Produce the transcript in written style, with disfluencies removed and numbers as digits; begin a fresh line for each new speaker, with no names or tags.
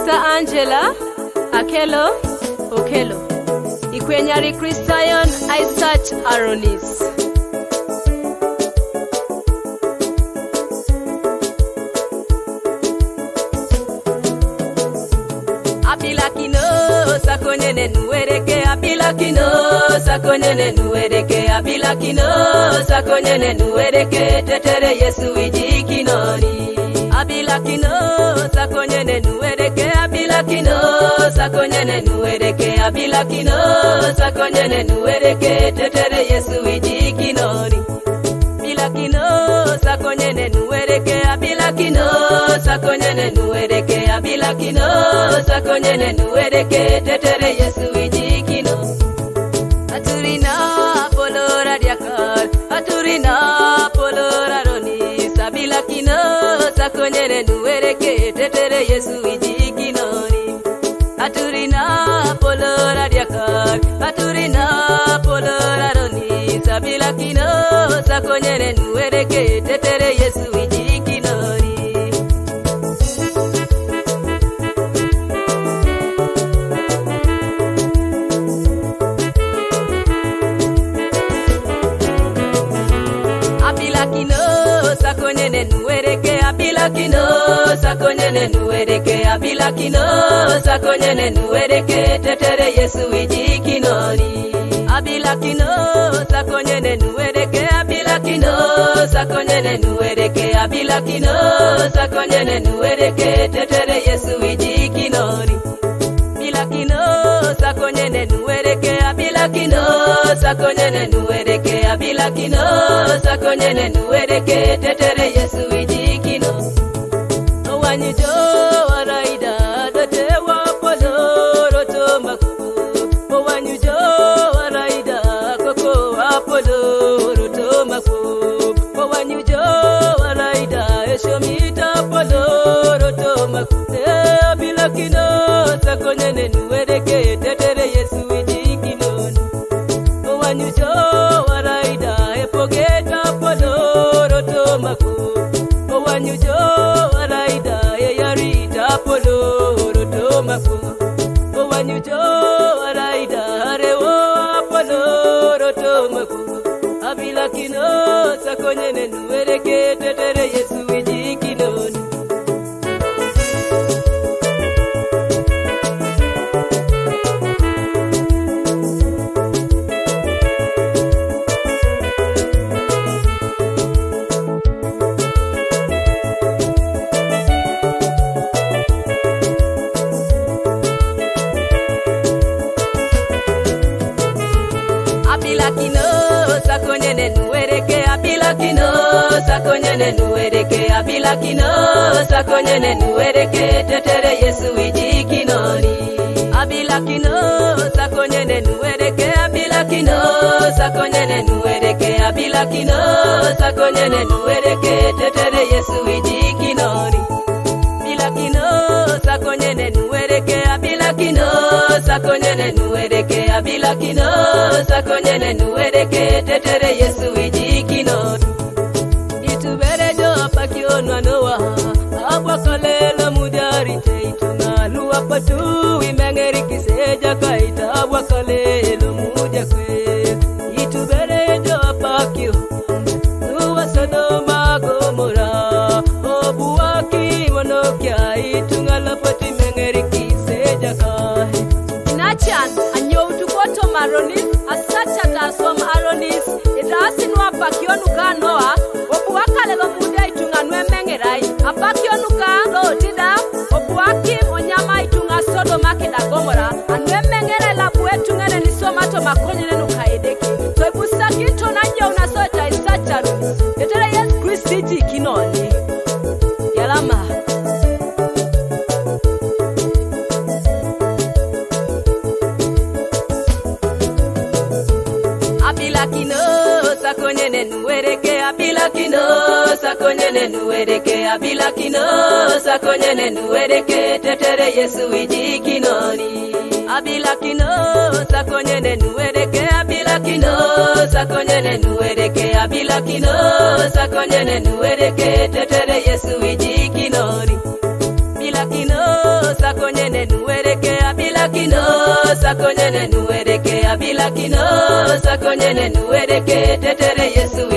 Sister Angela Akelo Okelo Ikwenyari Christian Isaac Aronis Abilakino sakonyene nuwereke abilakino sakonyene nuwereke abilakino sakonyene nuwereke tetere Yesu ijikinoni abilakino sakonyene nuwereke abilakino sakonyene nuwereke abilakino sakonyene nuwereke tetere Yesu ijikinoni bilakino sakonyene nuwereke abilakino sakonyene nuwereke abilakino sakonyene nuwereke tetere Yesu ijikino aturina polora diakar aturina polora roni sabilakino sakonyene nuwereke tetere Yesu ijikinoni aturina polora diakar aturina polora roni sabilakino sakonyene nuwereke tetere Yesu ijikinoni abilakino sakonyene nuwereke abilakino sakonyene nuwereke abilakino sakonyene nuwereke tetere Yesu ijikinoni abilakino sakonyene nuwereke abilakino sakonyene nuwereke abilakino sakonyene nuwereke tetere Yesu ijikinoni bilakino sakonyene nuwereke abilakino sakonyene nuwereke abilakino sakonyene nuwereke tetere Yesu ijikino owanyijo waraida dotewa poloro tomaku owanyijo waraida koko apoloro tomaku owanyijo waraida eshomita poloro tomaku abilakino sakonyene nuwereke tetere Yesu ijikinoni owanyijo waraida epogeta poloro tomaku owanyijo waraida eyarita poloro tomaku owanyijo waraida arewo poloro tomaku abilakino sakonyene nuwereke tetere Yesu ijikinoni abilakino sakonyene nuwereke abilakino sakonyene nuwereke abilakino sakonyene nuwereke tetere Yesu ijikinoni abilakino sakonyene nuwereke abilakino sakonyene nuwereke abilakino sakonyene nuwereke tetere Yesu ijikinoni bilakino sakonyene nuwereke abilakino sakonyene nuwereke abilakino sakonyene nuwereke tetere Yesu ijikinoni itubere jo pakionwa noa abwakalelo mudari teituna luwa patu imengeri kiseja kaita abwakalelo mujakwe itubere jo pakio luwa Sodoma Gomora obuwaki wonokia itungala pati mengeri kiseja kai Nachan anyo utukoto maronis asacha tasom aronis itasinwa pakionuka noa obuwakale lomude itunganwe mengerai apakionuka lo tida obuwaki onyama itunga Sodoma keda Gomora anwe mengere labu etungene nisomato makonyene nukaedeki so ibusaki tonanya unasota isacha aronis tetere Yesu Kristi ijikinoni yalama abilakino sakonyene nuwereke abilakino sakonyene nuwereke abilakino sakonyene nuwereke tetere Yesu ijikinoni abilakino sakonyene nuwereke abilakino sakonyene nuwereke abilakino sakonyene nuwereke tetere Yesu ijikinoni bilakino sakonyene kino sakonyene nuwereke abila kino sakonyene nuwereke tetere Yesu